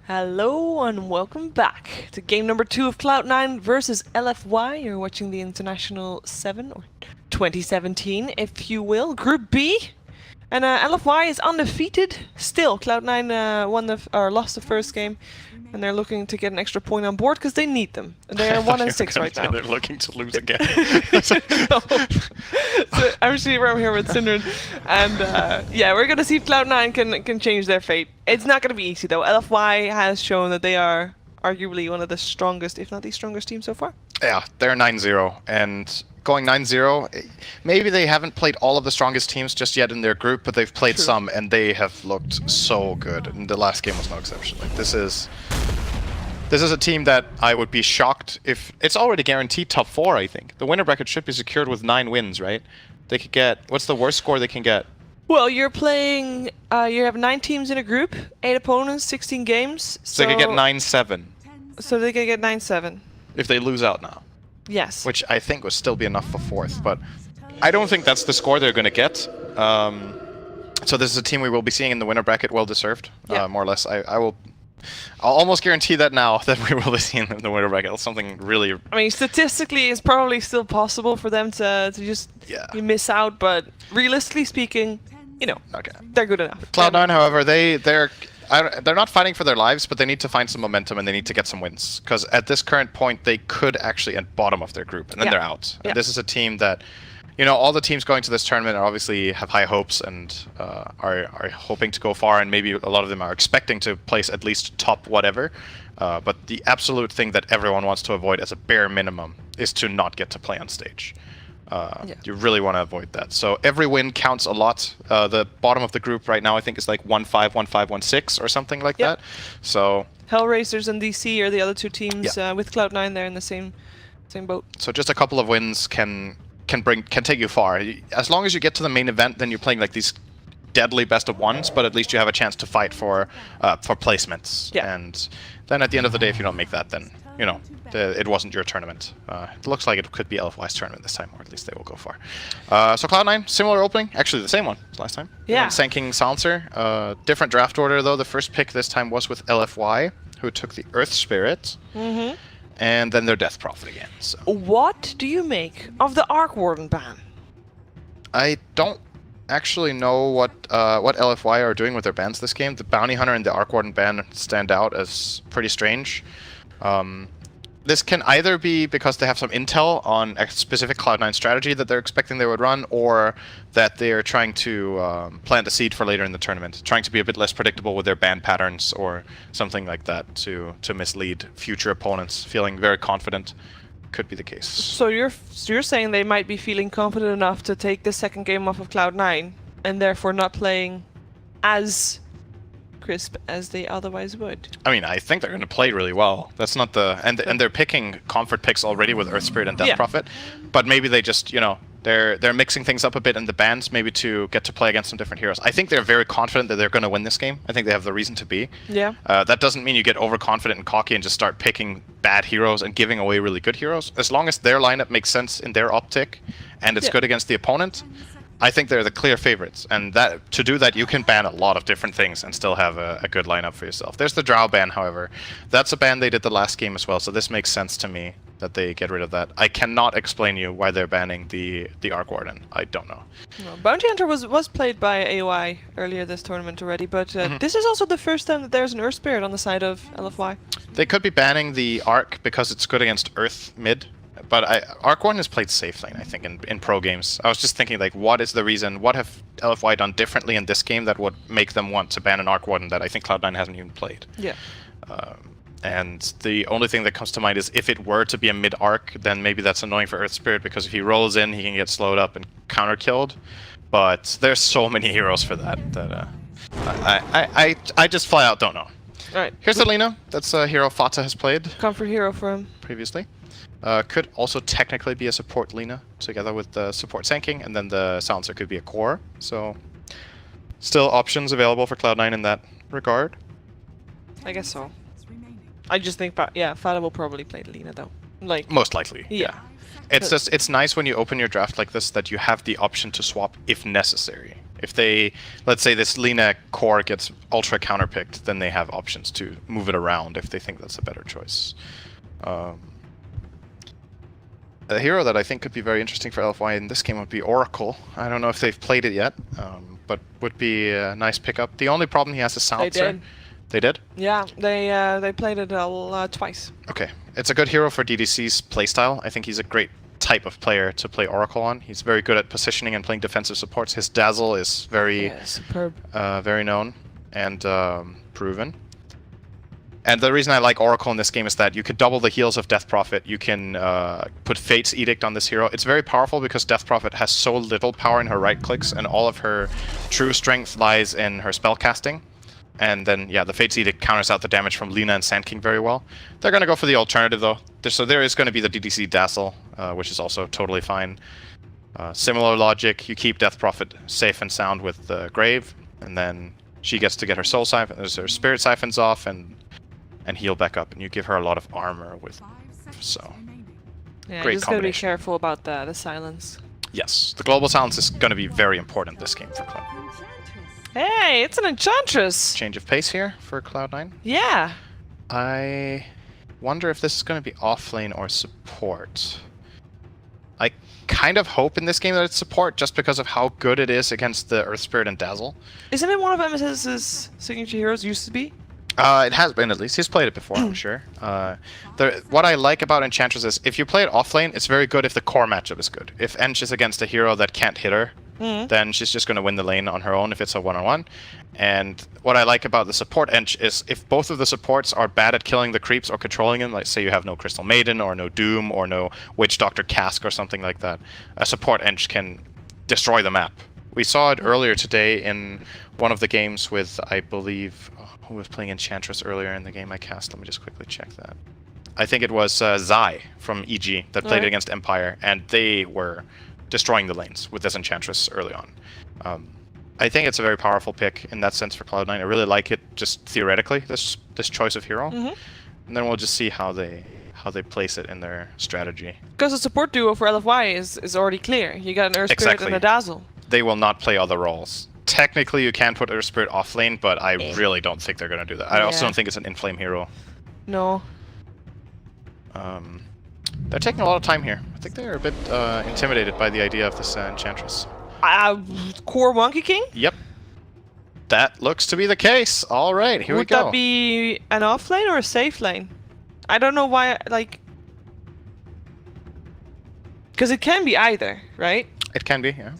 Hello and welcome back to game number 2 of Cloud9 versus LFY. You're watching the International 7, or 2017, if you will, Group B. And LFY is undefeated still. Cloud9 lost the first game, and they're looking to get an extra point on board because they need them. They are 1-6 right now. They're looking to lose again. No. So actually, we're here with Syndron, and yeah, we're gonna see if Cloud9 can change their fate. It's not gonna be easy though. LFY has shown that they are arguably one of the strongest, if not the strongest team so far. Yeah, they're 9-0, and going 9-0, maybe they haven't played all of the strongest teams just yet in their group, but they've played some, and they have looked so good. And the last game was no exception. Like this is a team that I would be shocked if it's already guaranteed top 4. I think the winner bracket should be secured with 9 wins, right? They could get, what's the worst score they can get? Well, you're playing. You have 9 teams in a group, 8 opponents, 16 games. So they could get 9-7. So they can get 9-7. If they lose out now. Yes. Which I think would still be enough for 4th, but I don't think that's the score they're going to get. So this is a team we will be seeing in the winner bracket, well deserved, more or less. I'll almost guarantee that now that we will be seeing them in the winner bracket. Something really. I mean, statistically, it's probably still possible for them to just miss out, but realistically speaking, you know, they're good enough. Cloud9, however, they're not fighting for their lives, but they need to find some momentum and they need to get some wins. Because at this current point, they could actually end bottom of their group, and then they're out. And this is a team that, you know, all the teams going to this tournament are obviously have high hopes and are hoping to go far, and maybe a lot of them are expecting to place at least top whatever. But the absolute thing that everyone wants to avoid as a bare minimum is to not get to play on stage. You really want to avoid that. So every win counts a lot. The bottom of the group right now, I think, is like 1-5, 1-5, 1-6 or something like that. So HellRaisers and DC are the other 2 teams with Cloud9. They're in the same boat. So just a couple of wins can take you far. As long as you get to the main event, then you're playing like these deadly best of ones, but at least you have a chance to fight for placements. And then at the end of the day, if you don't make that, then you know it wasn't your tournament. It looks like it could be LFY's tournament this time, or at least they will go far. So Cloud9, similar opening, actually the same one as last time. Sanking Silencer. Different draft order though. The first pick this time was with LFY, who took the Earth Spirit. And then their Death Prophet again. So. What do you make of the Arc Warden ban? I don't actually know what LFY are doing with their bans this game. The Bounty Hunter and the Arc Warden ban stand out as pretty strange. This can either be because they have some intel on a specific Cloud9 strategy that they're expecting they would run, or that they are trying to plant a seed for later in the tournament, trying to be a bit less predictable with their ban patterns or something like that to mislead future opponents, feeling very confident. Could be the case. So you're saying they might be feeling confident enough to take the second game off of Cloud9 and therefore not playing as crisp as they otherwise would. I mean, I think they're going to play really well. That's not the and they're picking comfort picks already with Earth Spirit and Death Prophet, but maybe they just, you know, they're mixing things up a bit in the bans, maybe to get to play against some different heroes. I think they're very confident that they're going to win this game. I think they have the reason to be. That doesn't mean you get overconfident and cocky and just start picking bad heroes and giving away really good heroes. As long as their lineup makes sense in their optic and it's good against the opponent, I think they're the clear favorites, and that to do that you can ban a lot of different things and still have a good lineup for yourself. There's the Drow ban, however. That's a ban they did the last game as well, so this makes sense to me that they get rid of that. I cannot explain you why they're banning the Arc Warden. I don't know. No, Bounty Hunter was played by AOI earlier this tournament already, but this is also the first time that there's an Earth Spirit on the side of LFY. They could be banning the Arc because it's good against Earth mid. But Arc Warden is played safe lane, I think, in pro games. I was just thinking, like, what is the reason? What have LFY done differently in this game that would make them want to ban an Arc Warden that I think Cloud9 hasn't even played? And the only thing that comes to mind is if it were to be a mid-arc, then maybe that's annoying for Earth Spirit, because if he rolls in, he can get slowed up and counter-killed. But there's so many heroes for that I just flat out don't know. Alright. Here's the Lina. That's a hero Fata has played. Comfort hero for him. Previously. Could also technically be a support Lina, together with the support Sanking, and then the Silencer could be a core. So, still options available for Cloud9 in that regard. I guess so. I just think, Fata will probably play Lina though. Like most likely. It's nice when you open your draft like this that you have the option to swap if necessary. If they, let's say this Lina core gets ultra counterpicked, then they have options to move it around if they think that's a better choice. A hero that I think could be very interesting for LFY in this game would be Oracle. I don't know if they've played it yet, but would be a nice pickup. The only problem he has is Silencer. They did? Yeah, they played it twice. Okay. It's a good hero for DDC's playstyle. I think he's a great type of player to play Oracle on. He's very good at positioning and playing defensive supports. His Dazzle is very superb. Very known and proven. And the reason I like Oracle in this game is that you could double the heals of Death Prophet. You can put Fate's Edict on this hero. It's very powerful because Death Prophet has so little power in her right clicks, and all of her true strength lies in her spell casting. And then, yeah, the Fate's Edict counters out the damage from Lina and Sand King very well. They're going to go for the alternative, though. So there is going to be the DDC Dazzle, which is also totally fine. Similar logic, you keep Death Prophet safe and sound with the Grave, and then she gets to get her Soul Siphon, her Spirit Siphons off, and heal back up, and you give her a lot of armor with, so yeah, great just gotta be careful about the silence. Yes, the global silence is going to be very important this game for Cloud. Hey, it's an Enchantress! Change of pace here for Cloud9. Yeah. I wonder if this is going to be offlane or support. I kind of hope in this game that it's support, just because of how good it is against the Earth Spirit and Dazzle. Isn't it one of MSS's signature heroes used to be? It has been, at least. He's played it before, I'm sure. What I like about Enchantress is, if you play it offlane, it's very good if the core matchup is good. If Ench is against a hero that can't hit her, then she's just going to win the lane on her own if it's a one-on-one. And what I like about the support Ench is, if both of the supports are bad at killing the creeps or controlling them, like say you have no Crystal Maiden or no Doom or no Witch Doctor Cask or something like that, a support Ench can destroy the map. We saw it earlier today in one of the games with, I believe, who was playing Enchantress earlier in the game I cast? Let me just quickly check that. I think it was Zai from EG that played against Empire, and they were destroying the lanes with this Enchantress early on. I think it's a very powerful pick in that sense for Cloud9. I really like it just theoretically, this choice of hero. And then we'll just see how they place it in their strategy. Because the support duo for LFY is already clear. You got an Earth Spirit and a Dazzle. They will not play other roles. Technically, you can put Earth Spirit off lane, but I really don't think they're going to do that. I also don't think it's an Inflame hero. No. They're taking a lot of time here. I think they're a bit intimidated by the idea of this Enchantress. Core Monkey King? Yep. That looks to be the case. All right, here we go. Would that be an off lane or a safe lane? I don't know why, like... Because it can be either, right? It can be, yeah.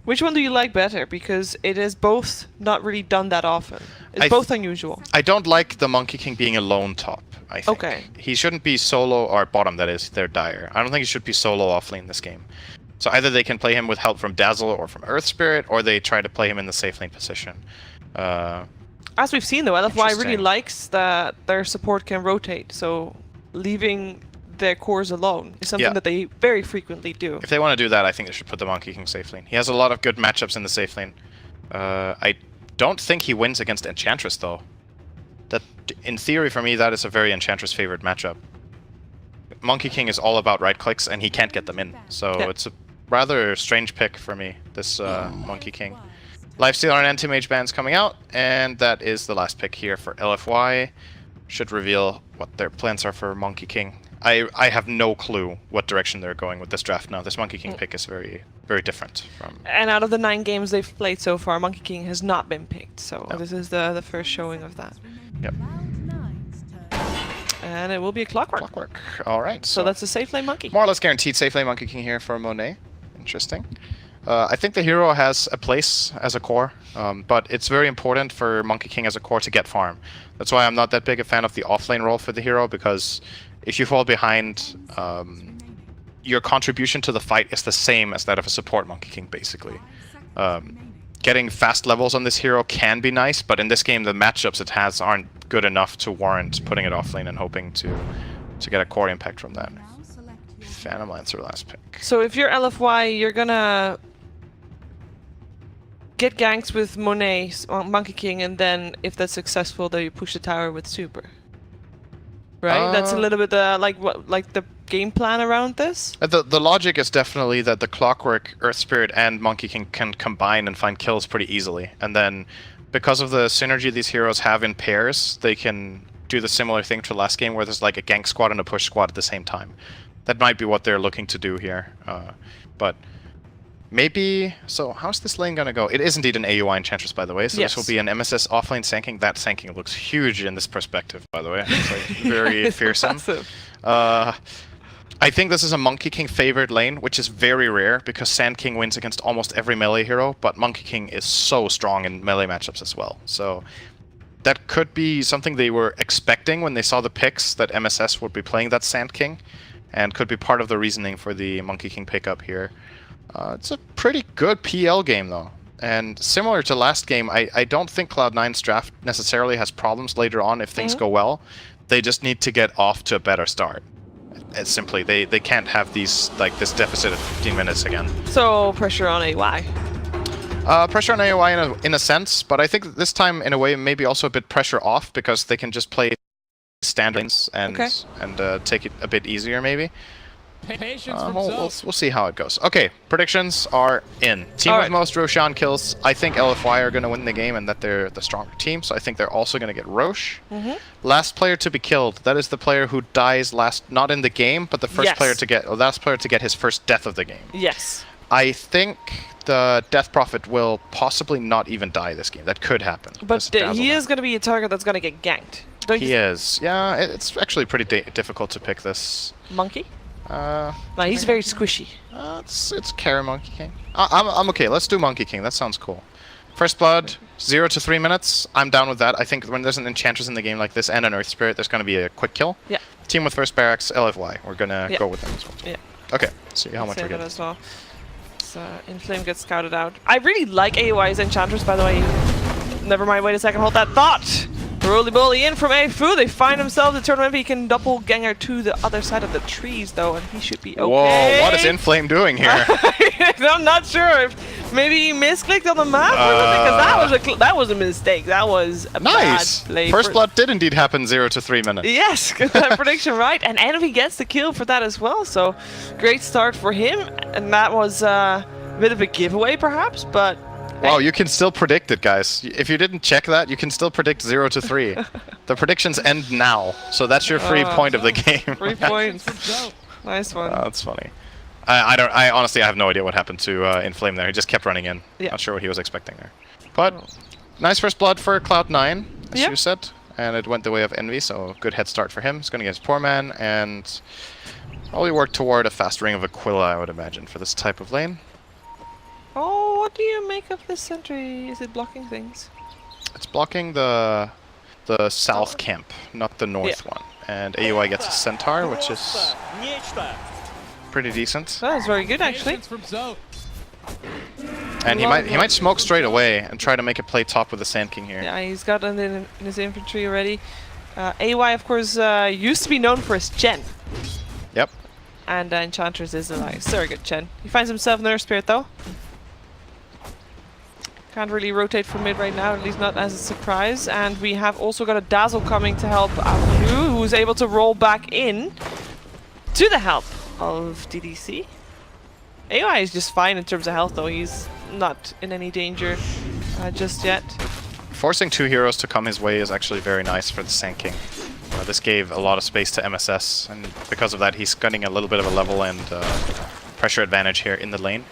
Which one do you like better? Because it is both not really done that often. It's both unusual. I don't like the Monkey King being a lone top, I think. Okay. He shouldn't be solo, or bottom, that is, they're dire. I don't think he should be solo offlane this game. So either they can play him with help from Dazzle or from Earth Spirit, or they try to play him in the safe lane position. As we've seen though, LFY really likes that their support can rotate, so leaving their cores alone is something that they very frequently do. If they want to do that, I think they should put the Monkey King safe lane. He has a lot of good matchups in the safe lane. I don't think he wins against Enchantress though. That, in theory, for me, that is a very Enchantress favored matchup. Monkey King is all about right clicks, and he can't get them in. So it's a rather strange pick for me, this Monkey King. Lifestealer and Anti-Mage bans coming out, and that is the last pick here for LFY. Should reveal what their plans are for Monkey King. I have no clue what direction they're going with this draft now. This Monkey King pick is very, very different from... And out of the 9 games they've played so far, Monkey King has not been picked, so this is the first showing of that. Yep. And it will be a Clockwork. Clockwork. All right. So that's a safe lane Monkey. More or less guaranteed safe lane Monkey King here for Monet. Interesting. I think the hero has a place as a core, but it's very important for Monkey King as a core to get farm. That's why I'm not that big a fan of the offlane role for the hero, because if you fall behind, your contribution to the fight is the same as that of a support Monkey King, basically. Getting fast levels on this hero can be nice, but in this game the matchups it has aren't good enough to warrant putting it offlane and hoping to get a core impact from that. Phantom Lancer last pick. So if you're LFY, you're gonna get ganks with Monet, Monkey King, and then if that's successful, then you push the tower with Super. Right? That's a little bit like the game plan around this? The logic is definitely that the Clockwork, Earth Spirit, and Monkey King can combine and find kills pretty easily. And then, because of the synergy these heroes have in pairs, they can do the similar thing to last game where there's like a gank squad and a push squad at the same time. That might be what they're looking to do here. But maybe... So how's this lane gonna go? It is indeed an AUI Enchantress, by the way, so yes. This will be an MSS offlane Sanking. That Sanking looks huge in this perspective, by the way. It's like very fearsome. I think this is a Monkey King favored lane, which is very rare because Sand King wins against almost every melee hero, but Monkey King is so strong in melee matchups as well. So that could be something they were expecting when they saw the picks that MSS would be playing that Sand King, and could be part of the reasoning for the Monkey King pickup here. It's a pretty good PL game though. And similar to last game, I don't think Cloud9's draft necessarily has problems later on if things go well. They just need to get off to a better start. It's simply, they can't have these this deficit of 15 minutes again. So pressure on AY. Pressure on AOI in a sense, but I think this time in a way maybe also a bit pressure off because they can just play standings and take it a bit easier maybe. We'll see how it goes. Okay, predictions are in. Team with most Roshan kills. I think LFY are going to win the game and that they're the stronger team, so I think they're also going to get Roche. Last player to be killed. That is the player who dies last, not in the game, but the first player to get, last player to get his first death of the game. Yes. I think the Death Prophet will possibly not even die this game. That could happen. But he is going to be a target that's going to get ganked. He is. Yeah, it's actually pretty difficult to pick this. Monkey? No, he's very squishy. It's Kara Monkey King. I'm okay. Let's do Monkey King. That sounds cool. First blood, 0 to 3 minutes. I'm down with that. I think when there's an Enchantress in the game like this and an Earth Spirit, there's going to be a quick kill. Yeah. Team with first barracks, LFY. We're going to go with them as well. Yeah. Okay. See how much we get. As well. So Inflame gets scouted out. I really like AOI's Enchantress, by the way. Never mind. Wait a second. Hold that thought. Roly Bully in from Afu. They find themselves a tournament. He can doppelganger to the other side of the trees, though, and he should be okay. Whoa, what is Inflame doing here? I'm not sure if maybe he misclicked on the map or something, because that was a mistake. That was a bad play. First blood did indeed happen 0 to 3 minutes. Yes, got that prediction right, and Envy gets the kill for that as well. So great start for him, and that was a bit of a giveaway, perhaps, but. Wow, you can still predict it, guys. If you didn't check that, you can still predict 0 to 3. The predictions end now, so that's your free point of the game. 3 points. Nice one. That's funny. I honestly have no idea what happened to Inflame there. He just kept running in. Yeah. Not sure what he was expecting there. But nice first blood for Cloud9, as you said, and it went the way of Envy, so good head start for him. He's going to get his poor man and probably work toward a fast ring of Aquila, I would imagine, for this type of lane. Oh, what do you make of this sentry? Is it blocking things? It's blocking the south camp, not the north one. And AUI gets a Centaur, which is pretty decent. That is very good, actually. And he might smoke straight away and try to make a play top with the Sand King here. Yeah, he's got it in his infantry already. AUI, of course, used to be known for his Chen. Yep. And Enchantress is a surrogate Chen. He finds himself another Spirit, though. Can't really rotate from mid right now, at least not as a surprise. And we have also got a Dazzle coming to help Afu, who's able to roll back in to the help of DDC. AOI is just fine in terms of health, though. He's not in any danger just yet. Forcing 2 heroes to come his way is actually very nice for the Sand King. This gave a lot of space to MSS, and because of that, he's getting a little bit of a level and pressure advantage here in the lane.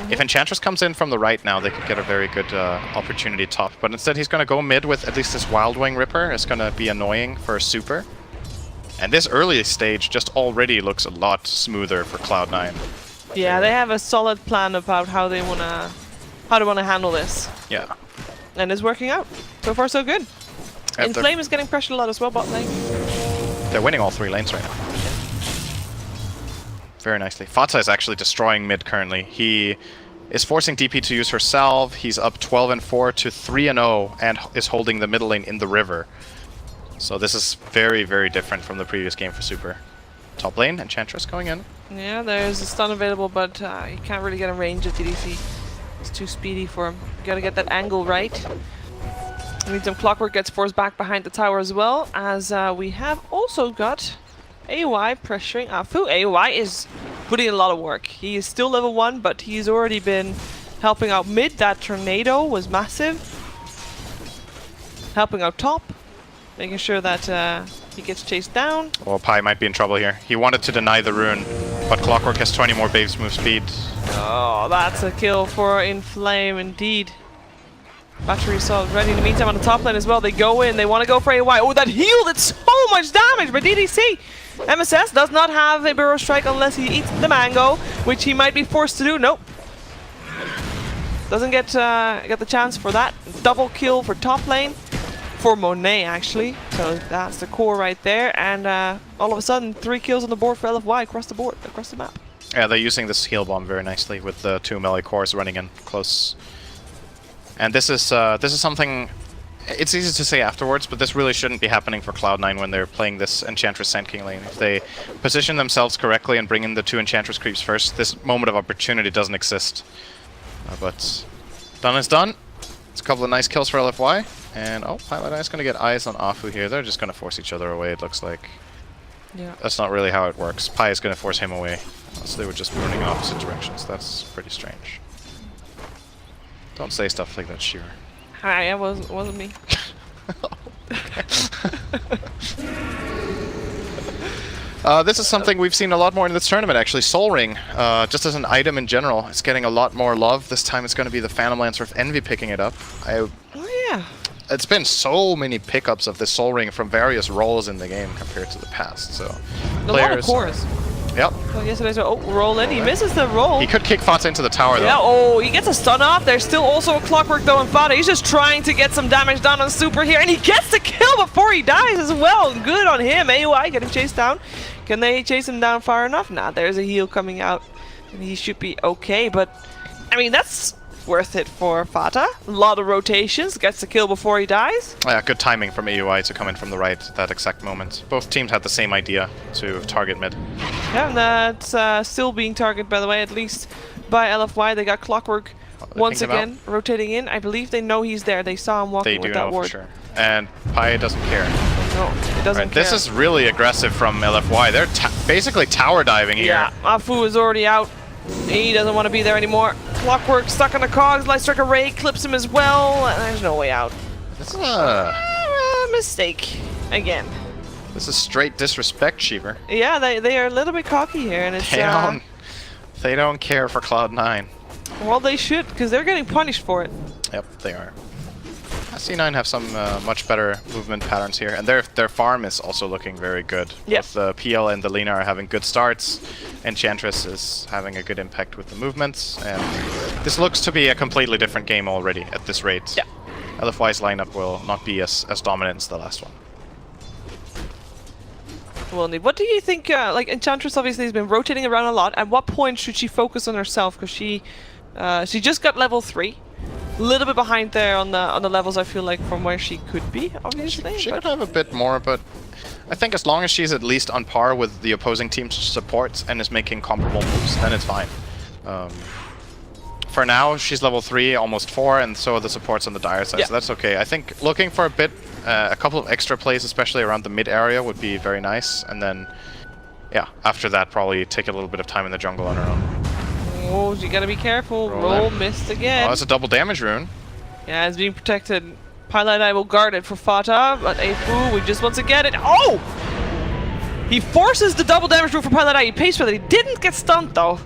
If Enchantress comes in from the right now, they could get a very good opportunity top. But instead, he's going to go mid with at least this Wild Wing Ripper. It's going to be annoying for a super. And this early stage just already looks a lot smoother for Cloud9. Yeah, they have a solid plan about how they wanna handle this. Yeah. And it's working out. So far, so good. Inflame is getting pressured a lot as well, bot lane. They're winning all 3 lanes right now. Very nicely. Fata is actually destroying mid currently. He is forcing DP to use her salve. He's up 12-4 to 3-0 and is holding the middle lane in the river. So this is very, very different from the previous game for Super. Top lane, Enchantress going in. Yeah, there's a stun available, but he can't really get a range of DDC. It's too speedy for him. You gotta get that angle right. We need some Clockwork, gets forced back behind the tower as well, as we have also got AY pressuring Afu. AY is putting in a lot of work. He is still level 1, but he's already been helping out mid. That tornado was massive. Helping out top. Making sure that he gets chased down. Well, Pi might be in trouble here. He wanted to deny the rune, but Clockwork has 20 more waves move speed. Oh, that's a kill for Inflame indeed. Battery assault ready. In the meantime, on the top lane as well, they go in. They want to go for AY. Oh, that heal did so much damage by DDC. MSS does not have a Burrow Strike unless he eats the mango, which he might be forced to do. Nope. Doesn't get the chance for that. Double kill for top lane. For Monet, actually. So that's the core right there. And all of a sudden, 3 kills on the board for LFY across the board, across the map. Yeah, they're using this heal bomb very nicely with the 2 melee cores running in close. And this is something. It's easy to say afterwards, but this really shouldn't be happening for Cloud9 when they're playing this Enchantress Sand King lane. If they position themselves correctly and bring in the 2 Enchantress creeps first, this moment of opportunity doesn't exist. But done is done. It's a couple of nice kills for LFY. And oh, Cloud9 is going to get eyes on Afu here. They're just going to force each other away, it looks like. Yeah. That's not really how it works. Pi is going to force him away. So they were just running in opposite directions. That's pretty strange. Don't say stuff like that, Shearer. Hi, it wasn't me. This is something we've seen a lot more in this tournament, actually. Soul Ring, just as an item in general, it's getting a lot more love. This time it's going to be the Phantom Lancer of Envy picking it up. Oh, yeah. It's been so many pickups of this Soul Ring from various roles in the game compared to the past. So A lot of cores. Yep. Well, yesterday's roll in. He misses the roll. He could kick Fata into the tower, though. Yeah, oh, he gets a stun off. There's still also a Clockwork, though, on Fata. He's just trying to get some damage done on Super here, and he gets the kill before he dies as well. Good on him. AOI getting chased down. Can they chase him down far enough? Nah, there's a heal coming out, and he should be okay, but, I mean, that's worth it for Fata. A lot of rotations, gets the kill before he dies. Yeah, good timing from AUI to come in from the right at that exact moment. Both teams had the same idea to target mid. Yeah, and that's still being targeted, by the way, at least by LFY. They got Clockwork once again rotating in. I believe they know he's there. They saw him walking with that ward. For sure. And Pi doesn't care. No, it doesn't care. This is really aggressive from LFY. They're basically tower diving here. Yeah, Afu is already out. He doesn't want to be there anymore. Clockwork stuck on the cogs. Light Strike Array clips him as well. And there's no way out. This is a mistake again. This is straight disrespect, Sheaver. Yeah, they are a little bit cocky here, and it's they don't care for Cloud9. Well, they should, because they're getting punished for it. Yep, they are. C9 have some much better movement patterns here, and their farm is also looking very good. Yep. Both the PL and the Lina are having good starts. Enchantress is having a good impact with the movements, and this looks to be a completely different game already at this rate. Yeah. LFY's lineup will not be as dominant as the last one. Well, indeed. What do you think? Like Enchantress obviously has been rotating around a lot. At what point should she focus on herself? Because she just got level 3. A little bit behind there on the levels, I feel like, from where she could be, obviously. She could have a bit more, but I think as long as she's at least on par with the opposing team's support and is making comparable moves, then it's fine. For now, she's level 3, almost 4, and so are the supports on the dire side, so that's okay. I think looking for a couple of extra plays, especially around the mid area, would be very nice, and then, yeah, after that, probably take a little bit of time in the jungle on her own. Oh, you gotta be careful. Roll missed again. Oh, that's a double damage rune. Yeah, it's being protected. Pilot and I will guard it for Fata, but Afu, we just want to get it. Oh! He forces the double damage rune for Pilot Eye. He pays for that. He didn't get stunned, though.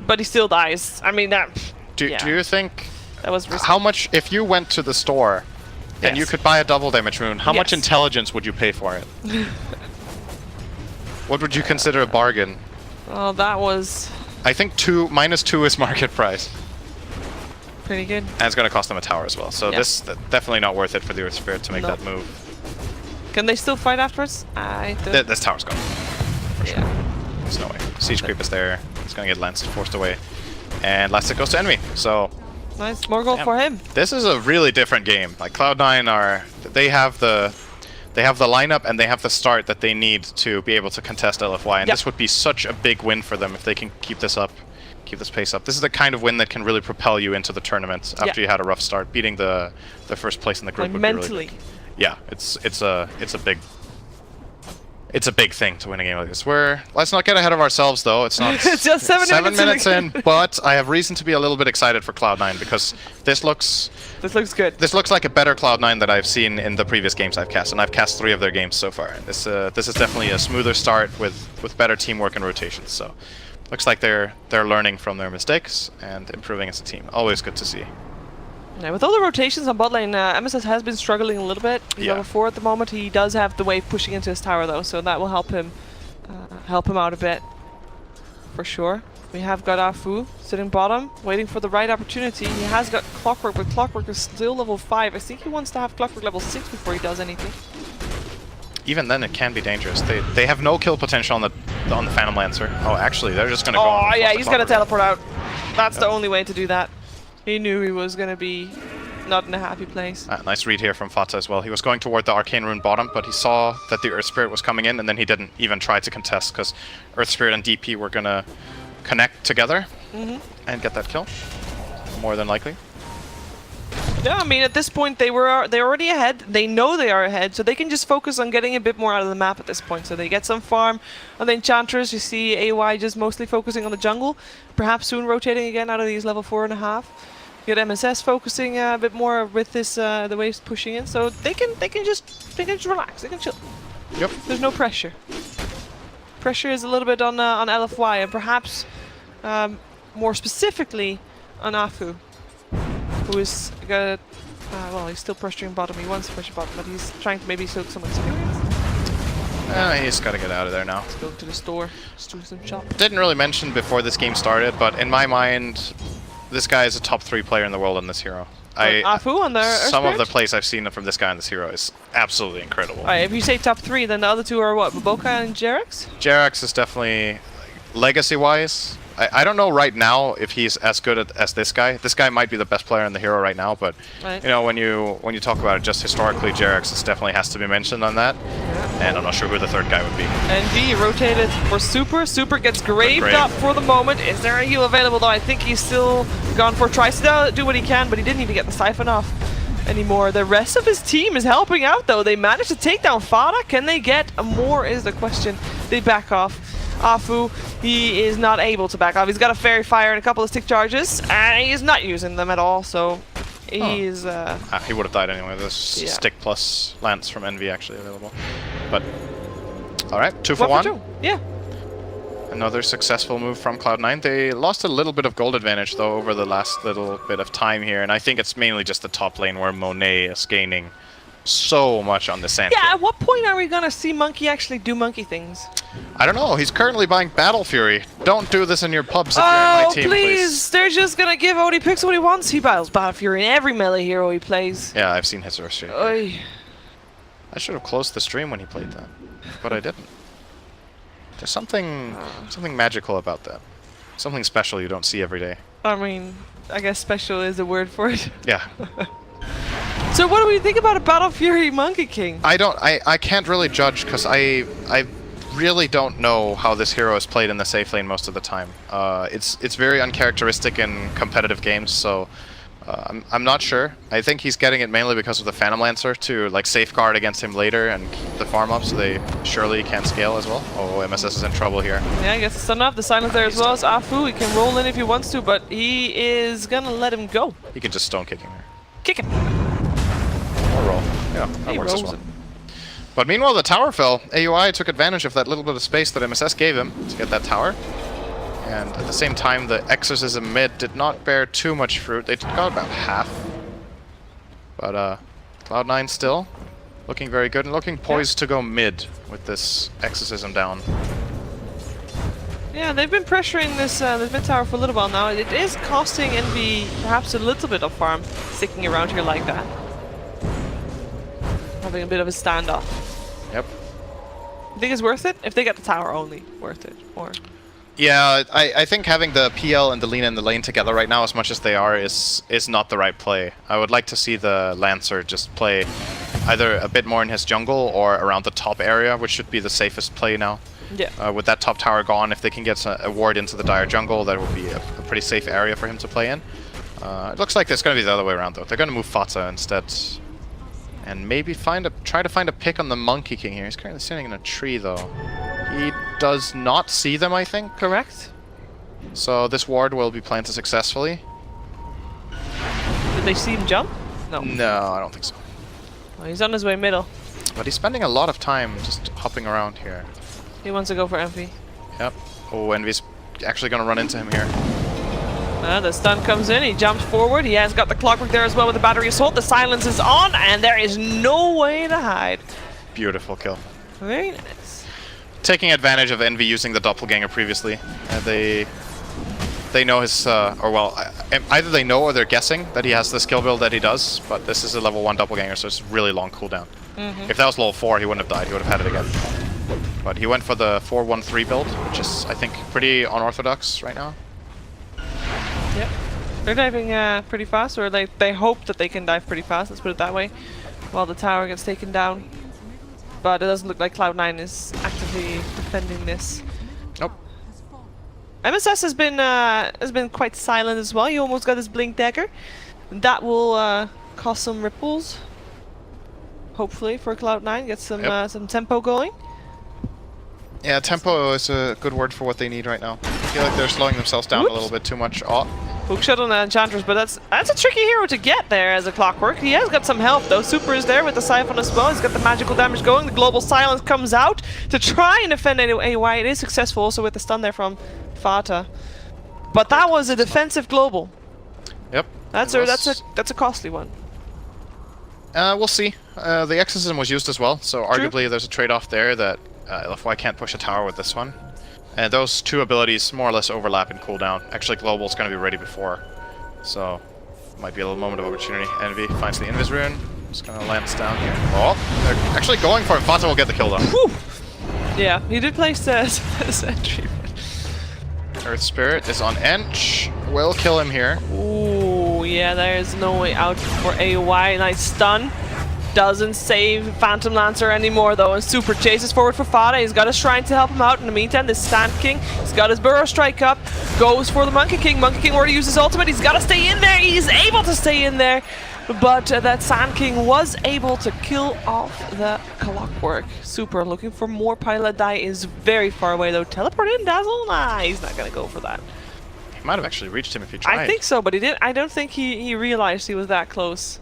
But he still dies. I mean, that... Do you think... That was risky. How much... If you went to the store and you could buy a double damage rune, how much intelligence would you pay for it? What would you consider a bargain? Oh, that was... I think -2 is market price. Pretty good. And it's going to cost them a tower as well. So this definitely not worth it for the Earth Spirit to make that move. Can they still fight afterwards? This tower's gone. For sure. There's no way. Siege creep is there. It's going to get lanced, forced away. And last it goes to Envy. So nice. More goal for him. This is a really different game. Like Cloud9 they have the lineup and they have the start that they need to be able to contest LFY, and this would be such a big win for them if they can keep this up, keep this pace up. This is the kind of win that can really propel you into the tournament after you had a rough start. Beating the first place in the group would mentally. be really big. Yeah, it's a it's a big thing to win a game like this. Let's not get ahead of ourselves, though. It's not It's just 7 minutes in, but I have reason to be a little bit excited for Cloud9 because this looks good. This looks like a better Cloud9 that I've seen in the previous games I've cast, and I've cast 3 of their games so far. And this is definitely a smoother start with better teamwork and rotations. So looks like they're learning from their mistakes and improving as a team. Always good to see. Yeah, with all the rotations on bot lane, MSS has been struggling a little bit. He's level 4 at the moment. He does have the wave pushing into his tower though, so that will help him out a bit, for sure. We have got Afu sitting bottom, waiting for the right opportunity. He has got Clockwork, but Clockwork is still level 5. I think he wants to have Clockwork level 6 before he does anything. Even then, it can be dangerous. They have no kill potential on the Phantom Lancer. Oh, actually, they're just gonna go. Oh yeah, he's gonna teleport out. That's the only way to do that. He knew he was going to be not in a happy place. Nice read here from Fata as well. He was going toward the Arcane Rune bottom, but he saw that the Earth Spirit was coming in, and then he didn't even try to contest because Earth Spirit and DP were going to connect together and get that kill, more than likely. Yeah, I mean, at this point, they're already ahead. They know they are ahead, so they can just focus on getting a bit more out of the map at this point. So they get some farm on the Enchantress. You see AY just mostly focusing on the jungle, perhaps soon rotating again out of these level 4.5. Get MSS focusing a bit more with this the waves pushing in, so they can just relax, they can chill. Yep. There's no pressure. Pressure is a little bit on LFY and perhaps more specifically on Afu, who is got well, he's still pressuring bottom. He wants to pressure bottom, but he's trying to maybe soak some experience. He's got to get out of there now. Let's go to the store, just do some shop. Didn't really mention before this game started, but in my mind, this guy is a top 3 player in the world on this hero. Afu on the some of the plays I've seen from this guy on this hero is absolutely incredible. Alright, if you say top 3, then the other 2 are what? Baboka and Jerax? Jerax is definitely, legacy-wise, I don't know right now if he's as good as this guy. This guy might be the best player in the hero right now, but you know, when you talk about it just historically, Jerax definitely has to be mentioned on that. And I'm not sure who the 3rd guy would be. NV rotated for Super. Super gets graved up for the moment. Is there a heal available though? I think he's still gone for tries to do what he can, but he didn't even get the Siphon off anymore. The rest of his team is helping out though. They managed to take down Fada. Can they get more is the question. They back off. Afu, he is not able to back off. He's got a Fairy Fire and a couple of stick charges, and he is not using them at all, so he's... he would have died anyway. There's stick plus Lance from Envy actually available. But, alright, 2 for 1. Yeah. Another successful move from Cloud9. They lost a little bit of gold advantage, though, over the last little bit of time here, and I think it's mainly just the top lane where Monet is gaining so much on the sand. Yeah, at what point are we gonna see Monkey actually do monkey things? I don't know. He's currently buying Battle Fury. Don't do this in your pubs if you're in my team, please. They're just gonna give Odie picks what he wants. He battles Battle Fury in every melee hero he plays. Yeah, I've seen his stream. I should have closed the stream when he played that, but I didn't. There's something magical about that. Something special you don't see every day. I mean, I guess special is a word for it. Yeah. So what do we think about a Battle Fury Monkey King? I can't really judge because I really don't know how this hero is played in the safe lane most of the time. It's very uncharacteristic in competitive games, so I'm not sure. I think he's getting it mainly because of the Phantom Lancer to like safeguard against him later and keep the farm up so they surely can scale as well. Oh, MSS is in trouble here. Yeah, I guess the stun up, the silence there as well as Afu. He can roll in if he wants to, but he is gonna let him go. He can just stone kick him here. Kick him. Or roll. Yeah, that works as well. But meanwhile, the tower fell. AUI took advantage of that little bit of space that MSS gave him to get that tower. And at the same time, the Exorcism mid did not bear too much fruit. They got about half. But Cloud9 still looking very good and looking poised to go mid with this Exorcism down. Yeah, they've been pressuring this mid tower for a little while now. It is costing Envy perhaps a little bit of farm sticking around here like that. Having a bit of a standoff. Yep. You think it's worth it? If they get the tower only, worth it? Or... Yeah, I think having the PL and the Lina in the lane together right now, as much as they are, is not the right play. I would like to see the Lancer just play either a bit more in his jungle or around the top area, which should be the safest play now. Yeah. With that top tower gone, if they can get a ward into the Dire jungle, that would be a pretty safe area for him to play in. It looks like it's going to be the other way around, though. They're going to move Fata instead. And maybe try to find a pick on the Monkey King here. He's currently sitting in a tree, though. He does not see them, I think. Correct. So this ward will be planted successfully. Did they see him jump? No. No, I don't think so. Well, he's on his way middle. But he's spending a lot of time just hopping around here. He wants to go for Envy. Yep. Oh, Envy's actually going to run into him here. The stun comes in, he jumps forward, he has got the clockwork there as well with the battery assault, the silence is on, and there is no way to hide. Beautiful kill. Very nice. Taking advantage of Envy using the doppelganger previously. They know his, either they know or they're guessing that he has the skill build that he does, but this is a level 1 doppelganger, so it's really long cooldown. If that was level 4, he wouldn't have died, he would have had it again. But he went for the 4-1-3 build, which is, I think, pretty unorthodox right now. Yep. They're diving pretty fast, or they hope that they can dive pretty fast, let's put it that way, while the tower gets taken down. But it doesn't look like Cloud9 is actively defending this. Nope. MSS has been quite silent as well. He almost got his blink dagger. That will cause some ripples. Hopefully for Cloud9, get some tempo going. Yeah, tempo is a good word for what they need right now. I feel like they're slowing themselves down a little bit too much. Oh. Hookshot on the Enchantress, but that's a tricky hero to get there as a Clockwork. He has got some help though. Super is there with the Siphon as well. He's got the magical damage going. The Global Silence comes out to try and defend AY. It is successful also with the stun there from Fata. But that was a defensive global. Yep. That's a costly one. We'll see. The exorcism was used as well, so arguably there's a trade-off there that LFY can't push a tower with this one. And those two abilities more or less overlap in cooldown. Actually, Global's going to be ready before, so might be a little moment of opportunity. Envy finds the Invis rune. Just going to land us down here. Oh, they're actually going for him. Fata will get the kill though. Whew. Yeah, he did place sentry. Earth Spirit is on Ench. Will kill him here. Ooh, yeah, there's no way out for AY. Nice stun. Doesn't save Phantom Lancer anymore though, and Super chases forward for Fata. He's got a Shrine to help him out. In the meantime, the Sand King, he's got his Burrow Strike up, goes for the Monkey King. Monkey King already used his ultimate. He's got to stay in there. He's able to stay in there, but that Sand King was able to kill off the Clockwork. Super looking for more pilot die is very far away though. Teleport in, Dazzle? Nah, he's not gonna go for that. He might have actually reached him if he tried. I think so, but he didn't. I don't think he realized he was that close.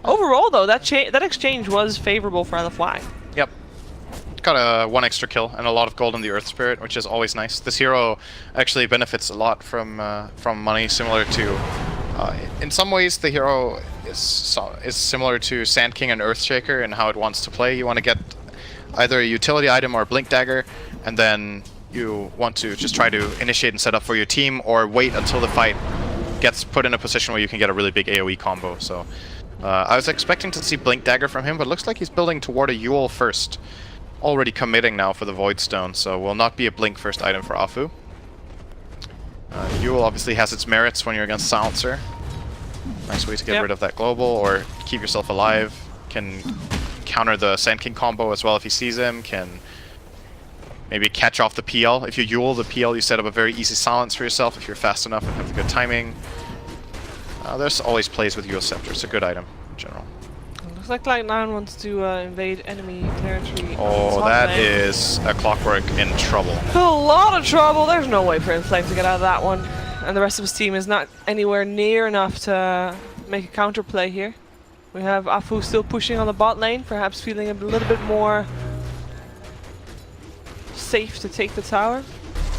Overall, though, that exchange was favorable for LFY. Yep. Got one extra kill and a lot of gold in the Earth Spirit, which is always nice. This hero actually benefits a lot from money, similar to... in some ways, the hero is similar to Sand King and Earthshaker in how it wants to play. You want to get either a utility item or a Blink Dagger, and then you want to just try to initiate and set up for your team, or wait until the fight gets put in a position where you can get a really big AoE combo. So I was expecting to see Blink Dagger from him, but looks like he's building toward a Yule first. Already committing now for the Void Stone, so will not be a Blink first item for Afu. Yule obviously has its merits when you're against Silencer. Nice way to get rid of that global, or keep yourself alive. Can counter the Sand King combo as well if he sees him. Can maybe catch off the PL. If you Yule the PL, you set up a very easy silence for yourself if you're fast enough and have the good timing. There's always plays with Yule Scepter. It's a good item in general. Looks like Cloud9 wants to invade enemy territory. Oh, that is a Clockwork in trouble. A lot of trouble. There's no way for Inflame to get out of that one. And the rest of his team is not anywhere near enough to make a counterplay here. We have Afu still pushing on the bot lane, perhaps feeling a little bit more safe to take the tower.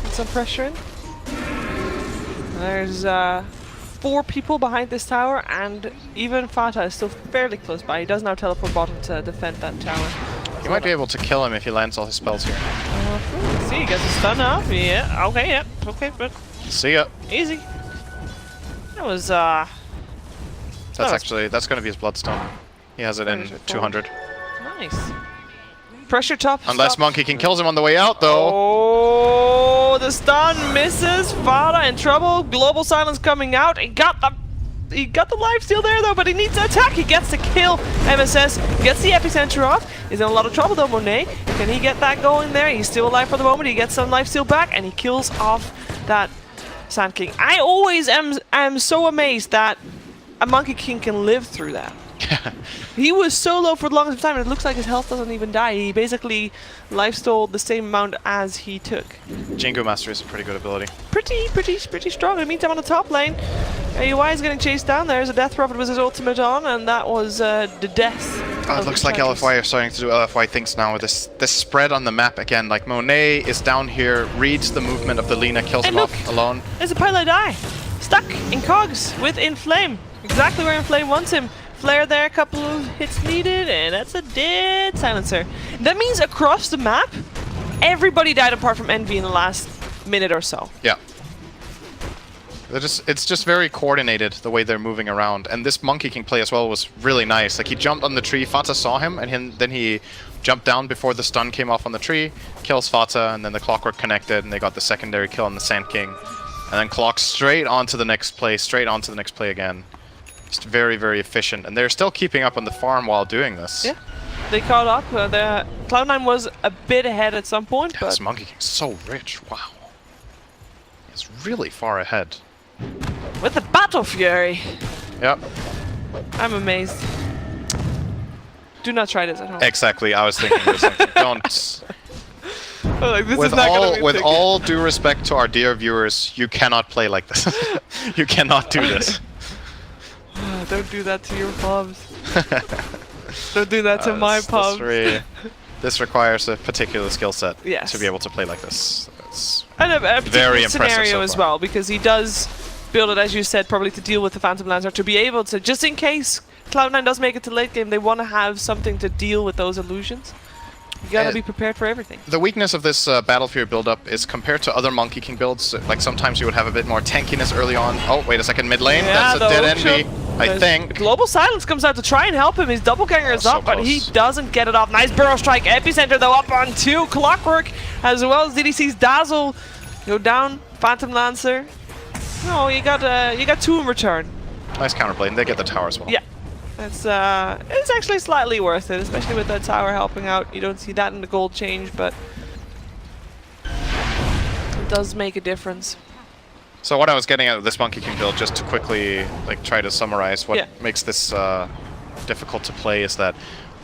Get some pressure in. There's 4 people behind this tower, and even Fata is still fairly close by. He does now teleport bottom to defend that tower. You might be able to kill him if he lands all his spells here. Let's see, he gets a stun off. Yeah, okay, yeah, okay, but see ya. Easy. That was that's gonna be his Bloodstone. He has it in 200. Nice. Pressure top. Unless Monkey King kills him on the way out, though. Oh, the stun misses. Fata in trouble. Global Silence coming out. He got the lifesteal there though, but he needs to attack. He gets the kill. MSS gets the epicenter off. He's in a lot of trouble though. Monet, can he get that going there? He's still alive for the moment. He gets some lifesteal back, and he kills off that Sand King. I always am so amazed that a Monkey King can live through that. He was so low for the longest time, and it looks like his health doesn't even die. He basically life-stole the same amount as he took. Jingo Master is a pretty good ability. Pretty strong. In the meantime, on the top lane, AUI is getting chased down. There's a Death Prophet with his ultimate on, and that was the death. Oh, it looks like LFY are starting to do LFY things now with this spread on the map again. Like Monet is down here, reads the movement of the Lina, kills him off alone. There's a Pilot Die, stuck in cogs with Inflame. Exactly where Inflame wants him. Flare there, a couple of hits needed, and that's a dead silencer. That means across the map, everybody died apart from Envy in the last minute or so. Yeah. It's just very coordinated the way they're moving around, and this Monkey King play as well was really nice. Like he jumped on the tree, Fata saw him, and then he jumped down before the stun came off on the tree, kills Fata, and then the Clockwork connected, and they got the secondary kill on the Sand King, and then Clock straight onto the next play, again. Just very, very efficient, and they're still keeping up on the farm while doing this. Yeah, they caught up. The Cloud9 was a bit ahead at some point, but this Monkey King's so rich. Wow, it's really far ahead. With the Battle Fury. Yep. I'm amazed. Do not try this at home. Exactly. I was thinking this. Like, don't. Like, this with all due respect to our dear viewers, you cannot play like this. You cannot do this. Don't do that to your pubs. Don't do that to my pubs. This requires a particular skill set to be able to play like this. It's and a very impressive scenario so as well, because he does build it, as you said, probably to deal with the Phantom Lancer, to be able to, just in case Cloud9 does make it to late game, they want to have something to deal with those illusions. You gotta be prepared for everything. The weakness of this Battle Fury build-up is compared to other Monkey King builds, like sometimes you would have a bit more tankiness early on. Oh, wait a second, mid lane, that's a dead Envy, I think. Global Silence comes out to try and help him, his doppelganger is up, but he doesn't get it off. Nice Burrow Strike, Epicenter though up on 2, Clockwork, as well as DDC's Dazzle. Go down, Phantom Lancer. No, you got 2 in return. Nice counterplay, and they get the tower as well. Yeah. It's actually slightly worth it, especially with that tower helping out. You don't see that in the gold change, but it does make a difference. So what I was getting at with this Monkey King build, just to quickly try to summarize what makes this difficult to play, is that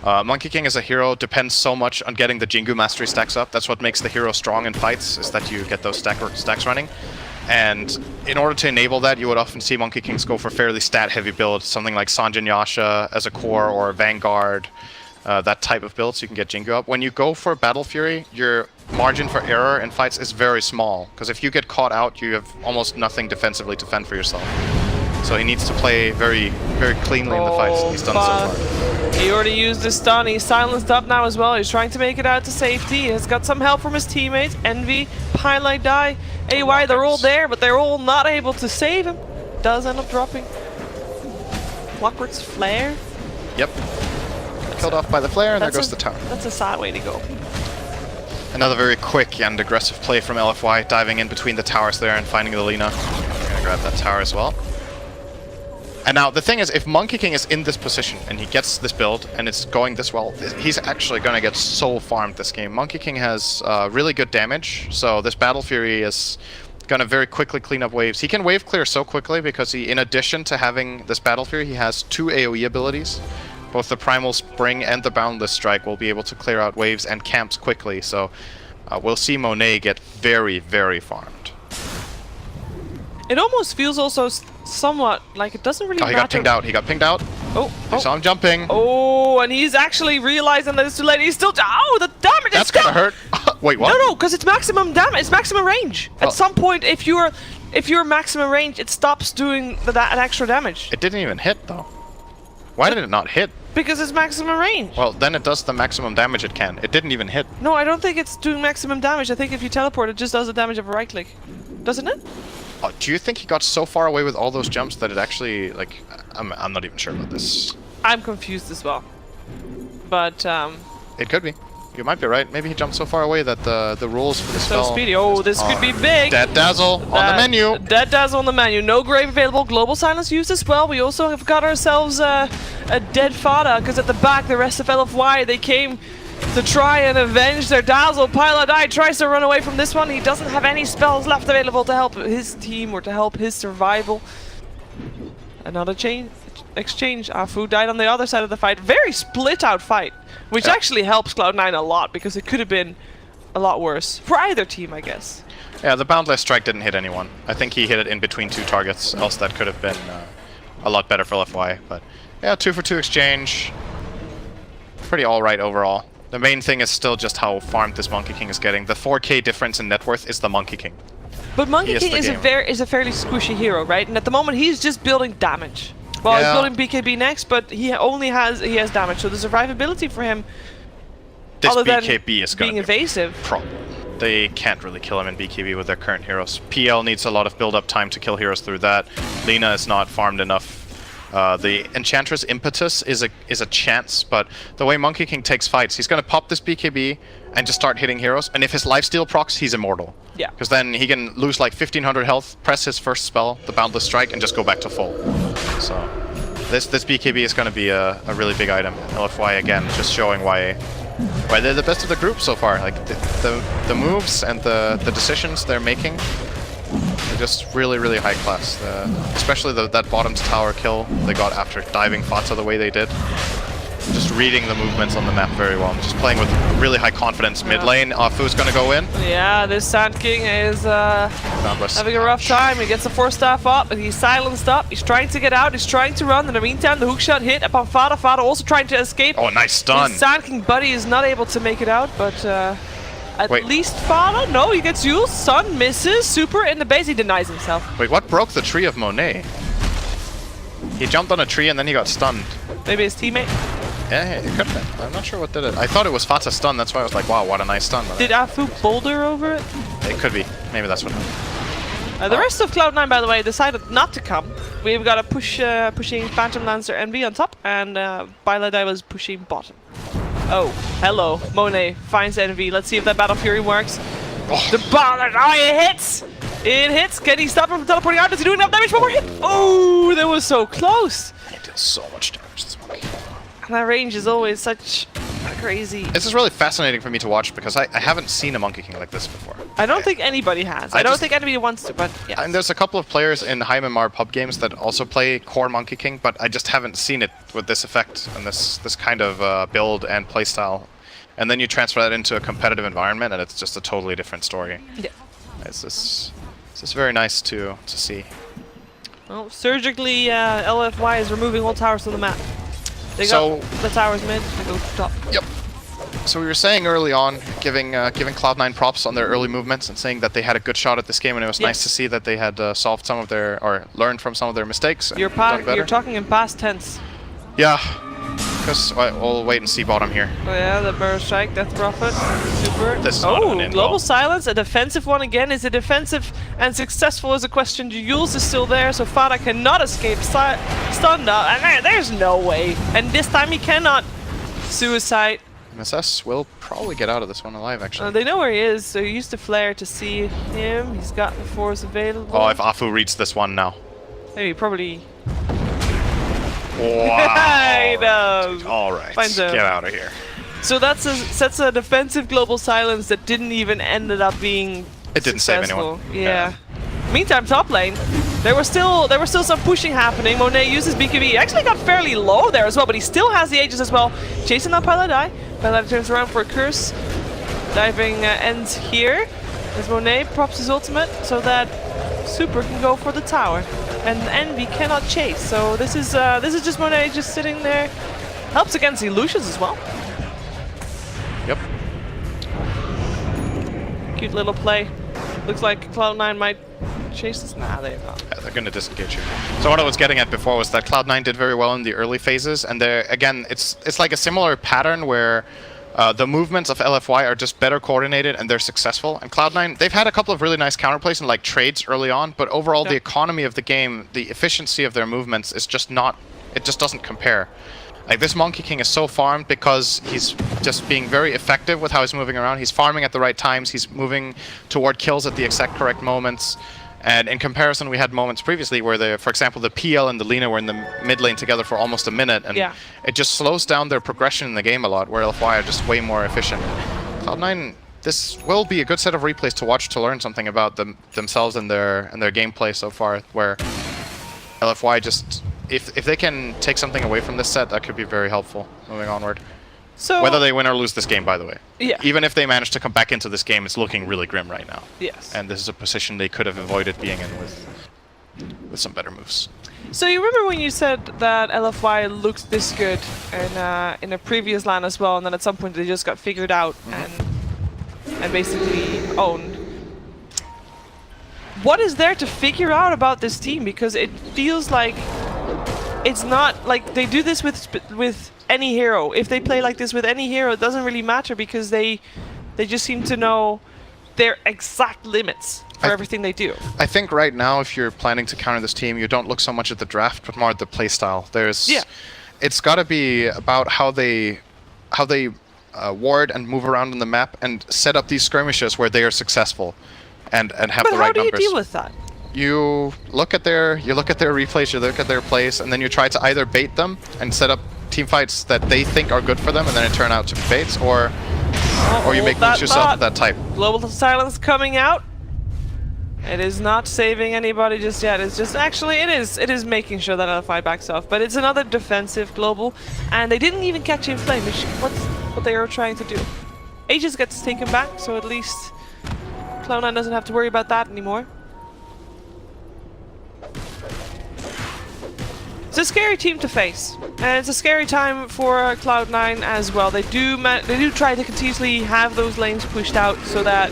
Monkey King as a hero depends so much on getting the Jingu Mastery stacks up. That's what makes the hero strong in fights, is that you get those stacks running. And in order to enable that, you would often see Monkey Kings go for fairly stat-heavy builds, something like Sanjin Yasha as a core or Vanguard, that type of build, so you can get Jingu up. When you go for Battle Fury, your margin for error in fights is very small, because if you get caught out, you have almost nothing defensively to fend for yourself. So he needs to play very, very cleanly in the fights. He's done so far. He already used his stun. He's silenced up now as well. He's trying to make it out to safety. He has got some help from his teammates. Envy, Highlight Die, AY, they're all there, but they're all not able to save him. Does end up dropping. Clockwork's Flare. Yep. Killed off by the Flare, and there goes the tower. That's a sad way to go. Another very quick and aggressive play from LFY, diving in between the towers there and finding the Lina. I'm gonna grab that tower as well. And now, the thing is, if Monkey King is in this position and he gets this build and it's going this well, he's actually going to get so farmed this game. Monkey King has really good damage, so this Battle Fury is going to very quickly clean up waves. He can wave clear so quickly because he, in addition to having this Battle Fury, he has 2 AoE abilities. Both the Primal Spring and the Boundless Strike will be able to clear out waves and camps quickly, so we'll see Monet get very, very farmed. It almost feels also somewhat like it doesn't really matter. He got pinged out. He got pinged out. I saw him jumping. Oh, and he's actually realizing that it's too late. He's still down. Oh, the damage. That's gonna hurt. Wait, what? No, because it's maximum damage. It's maximum range. At some point, if you're maximum range, it stops doing that extra damage. It didn't even hit though. Why did it not hit? Because it's maximum range. Well, then it does the maximum damage it can. It didn't even hit. No, I don't think it's doing maximum damage. I think if you teleport, it just does the damage of a right click. Doesn't it? Oh, do you think he got so far away with all those jumps that it actually, like, I'm not even sure about this. I'm confused as well. But, it could be. You might be right. Maybe he jumped so far away that the rules for the spell... So speedy. Oh, this could be big. Dead Dazzle on the menu. Dead Dazzle on the menu. No grave available. Global Silence used as well. We also have got ourselves a dead Fada, because at the back, the rest of LFY, they came to try and avenge their Dazzle. Pilot Eye tries to run away from this one. He doesn't have any spells left available to help his team or to help his survival. Another chain exchange. Afu died on the other side of the fight. Very split out fight, which actually helps Cloud9 a lot because it could have been a lot worse for either team, I guess. Yeah, the Boundless Strike didn't hit anyone. I think he hit it in between 2 targets, else that could have been a lot better for LFY. But yeah, 2 for 2 exchange. Pretty alright overall. The main thing is still just how farmed this Monkey King is getting. The 4k difference in net worth is the Monkey King. But Monkey King is a fairly squishy hero, right? And at the moment he's just building damage. Well, he's building BKB next, but he has damage, so the survivability for him, this other BKB than is going being to be evasive. Problem. They can't really kill him in BKB with their current heroes. PL needs a lot of build-up time to kill heroes through that. Lina is not farmed enough. The Enchantress Impetus is a chance, but the way Monkey King takes fights, he's going to pop this BKB and just start hitting heroes, and if his lifesteal procs, he's immortal. Yeah. Because then he can lose like 1500 health, press his first spell, the Boundless Strike, and just go back to full. So this BKB is going to be a really big item. LFY again, just showing why they're the best of the group so far. Like the moves and the decisions they're making, they're just really high class. Especially that bottom tower kill they got after diving Fata the way they did. Just reading the movements on the map very well. Just playing with really high confidence mid lane. Afu's gonna go in. Yeah, this Sand King is having a rough time. He gets the 4-staff up, and he's silenced up. He's trying to get out. He's trying to run. In the meantime, the hookshot hit upon Fata. Fata also trying to escape. Oh, nice stun. His Sand King buddy is not able to make it out, but at least Fata. No, he gets used. Sun misses. Super in the base. He denies himself. Wait, what broke the tree of Monet? He jumped on a tree and then he got stunned. Maybe his teammate? Yeah, it could have been. I'm not sure what did it. I thought it was Fata's stun, that's why I was like, wow, what a nice stun. Did Afu boulder over it? It could be. Maybe that's what happened. The rest of Cloud9, by the way, decided not to come. We've got a pushing Phantom Lancer Envy on top, and Bailadai was pushing bottom. Oh, hello. Monet finds Envy. Let's see if that Battle Fury works. Oh. The Bailadai, it hits! It hits! Can he stop him from teleporting out? Does he do enough damage? One more hit! Oh, that was so close! It did so much damage, this monkey. And that range is always such crazy. This is really fascinating for me to watch because I haven't seen a Monkey King like this before. I don't think anybody has. I don't think anybody wants to, but yeah. And there's a couple of players in HiMMR pub games that also play core Monkey King, but I just haven't seen it with this effect and this kind of build and playstyle. And then you transfer that into a competitive environment and it's just a totally different story. Yeah. It's just very nice to see. Well, surgically, LFY is removing all towers from the map. They got the towers mid, they go top. Yep. So we were saying early on, giving Cloud9 props on their early movements and saying that they had a good shot at this game, and it was nice to see that they had solved some of their, or learned from some of their mistakes. You're talking in past tense. Yeah, because we'll wait and see bottom here. Oh yeah, the Burrow Strike, Death Prophet, Super. This is Global Silence, a defensive one again. Is it defensive and successful is a question. Jules is still there, so Fata cannot escape. Stunned up, and there's no way. And this time he cannot. Suicide. MSS will probably get out of this one alive, actually. They know where he is, so he used the flare to see him. He's got the force available. Oh, if Afu reads this one now. Maybe, probably. Wow. He does. All right, get out of here. So that's a defensive global silence that didn't even ended up being It didn't successful. save anyone. Yeah. Meantime, top lane, there was still some pushing happening. Monet uses BKB. He actually got fairly low there as well, but he still has the Aegis as well. Chasing up Paladai. Paladai turns around for a curse. Diving ends here. As Monet props his ultimate so that Super can go for the tower. And Envy cannot chase. So this is just Monet just sitting there. Helps against the Lucians as well. Yep. Cute little play. Looks like Cloud9 might chase this. Nah, they're not. Yeah, they're gonna disengage you. So what I was getting at before was that Cloud9 did very well in the early phases, and again, it's like a similar pattern where the movements of LFY are just better coordinated and they're successful. And Cloud9, they've had a couple of really nice counterplays and like trades early on, but overall the economy of the game, the efficiency of their movements is just not, it just doesn't compare. Like this Monkey King is so farmed because he's just being very effective with how he's moving around. He's farming at the right times, he's moving toward kills at the exact correct moments. And in comparison, we had moments previously where, for example, the PL and the Lina were in the mid lane together for almost a minute, and it just slows down their progression in the game a lot, where LFY are just way more efficient. Cloud9, this will be a good set of replays to watch to learn something about themselves and their gameplay so far, where LFY just if they can take something away from this set, that could be very helpful moving onward. So whether they win or lose this game, by the way. Yeah. Even if they manage to come back into this game, it's looking really grim right now. Yes. And this is a position they could have avoided being in with some better moves. So you remember when you said that LFY looked this good in a previous LAN as well, and then at some point they just got figured out and basically owned. What is there to figure out about this team? Because it feels like it's not like they do this with any hero. If they play like this with any hero, it doesn't really matter because they just seem to know their exact limits for everything they do. I think right now, if you're planning to counter this team, you don't look so much at the draft, but more at the playstyle. It's got to be about how they ward and move around on the map and set up these skirmishes where they are successful and have the right numbers. But how do you deal with that? You look at their replays, you look at their plays, and then you try to either bait them and set up team fights that they think are good for them, and then it turn out to be baits, or you make moves yourself of that type. Global silence coming out. It is not saving anybody just yet. It's just actually it is making sure that LFI backs off, but it's another defensive global, and they didn't even catch Inflame, which what's what they are trying to do. Aegis gets taken back, so at least Cloud9 doesn't have to worry about that anymore. It's a scary team to face, and it's a scary time for Cloud9 as well. They do try to continuously have those lanes pushed out so that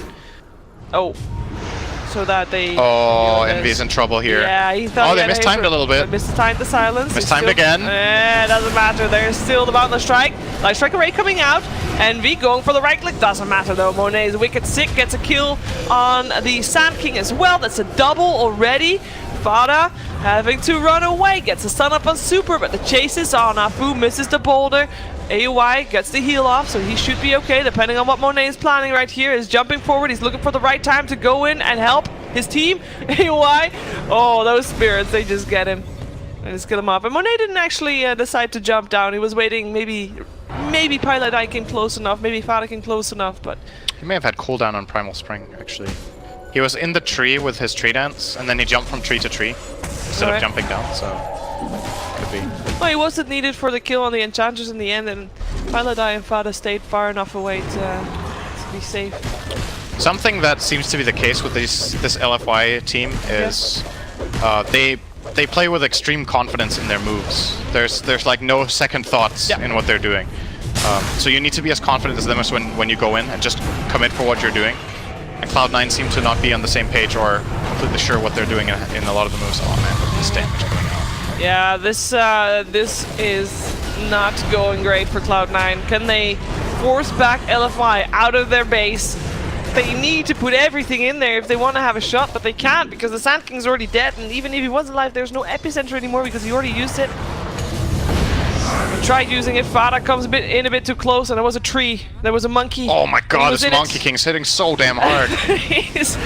they. Oh, Envy's in trouble here. Yeah, he thought. Oh, they mistimed a little bit. Mistimed the silence. Mistimed again. Doesn't matter. There's still the Boundless Strike. Light Strike Array coming out. Envy going for the right click. Doesn't matter though. Monet's Wicked Sick gets a kill on the Sand King as well. That's a double already. Fada having to run away. Gets a stun up on Super, but the chase is on. Afu misses the boulder. AY gets the heal off, so he should be okay, depending on what Monet is planning right here. Is jumping forward, he's looking for the right time to go in and help his team. AY, oh, those spirits, they just get him. They just kill him off. And Monet didn't actually decide to jump down. He was waiting, maybe Cloud9 came close enough, maybe Fada came close enough, but... He may have had cooldown on Primal Spring, actually. He was in the tree with his tree dance, and then he jumped from tree to tree, instead of jumping down, so... Could be. Well, he wasn't needed for the kill on the Enchanters in the end, and Paladai and Fada stayed far enough away to be safe. Something that seems to be the case with this LFY team is they play with extreme confidence in their moves. There's like no second thoughts in what they're doing. So you need to be as confident as them as when you go in and just commit for what you're doing. And Cloud9 seem to not be on the same page or completely sure what they're doing in a lot of the moves. Oh man, look at this damage going on. Yeah, this is not going great for Cloud9. Can they force back LFI out of their base? They need to put everything in there if they want to have a shot, but they can't because the Sand King's already dead, and even if he was alive, there's no epicenter anymore because he already used it. Tried using it, Fada comes in a bit too close, and there was a tree. There was a monkey. Oh my god, this Monkey King's hitting so damn hard. he's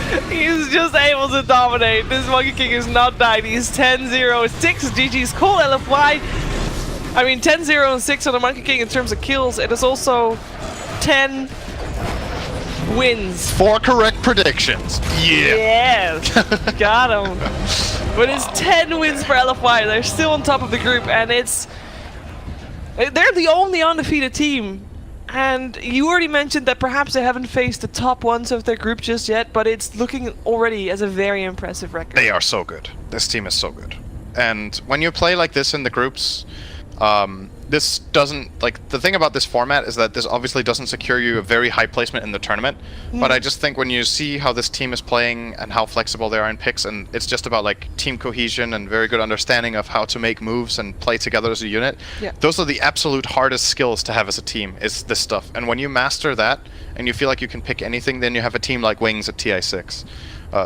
just able to dominate. This Monkey King is not dying. He's 10-0, 6 GG's. Cool LFY. I mean, 10-0 and 6 on the Monkey King in terms of kills. It is also 10 wins. 4 correct predictions. Yeah. Yes. Got him. But it's 10 wins for LFY. They're still on top of the group, and they're the only undefeated team. And you already mentioned that perhaps they haven't faced the top ones of their group just yet, but it's looking already as a very impressive record. They are so good. This team is so good. And when you play like this in the groups, this doesn't, like, the thing about this format is that this obviously doesn't secure you a very high placement in the tournament, but I just think when you see how this team is playing and how flexible they are in picks, and it's just about like team cohesion and very good understanding of how to make moves and play together as a unit, those are the absolute hardest skills to have as a team, is this stuff. And when you master that and you feel like you can pick anything, then you have a team like Wings at TI6.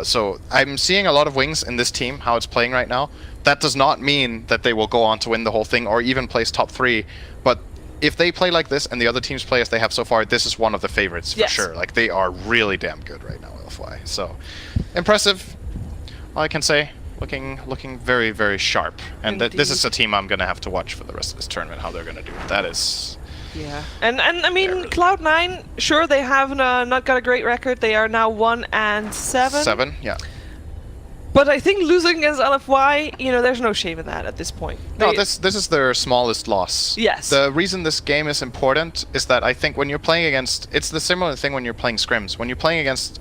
So I'm seeing a lot of Wings in this team, how it's playing right now. That does not mean that they will go on to win the whole thing or even place top 3, but if they play like this and the other teams play as they have so far, this is one of the favorites for sure. Like, they are really damn good right now, LFY. So, impressive, all I can say. Looking very, very sharp. And this is a team I'm going to have to watch for the rest of this tournament, how they're going to do. That is... Yeah, and I mean, Cloud9, sure, they have not got a great record. They are now 1-7. 7, yeah. But I think losing against LFY, you know, there's no shame in that at this point. No, this is their smallest loss. Yes. The reason this game is important is that I think when you're playing against, it's the similar thing when you're playing scrims. When you're playing against,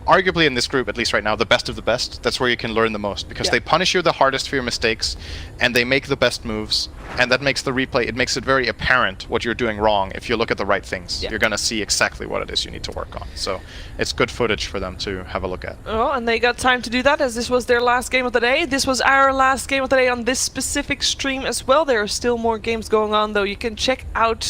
arguably in this group, at least right now, the best of the best, that's where you can learn the most, because they punish you the hardest for your mistakes, and they make the best moves, and that makes the replay, it makes it very apparent what you're doing wrong. If you look at the right things, you're going to see exactly what it is you need to work on. So it's good footage for them to have a look at. Oh, and they got time to do that, as this was their last game of the day. This was our last game of the day on this specific stream as well. There are still more games going on, though. You can check out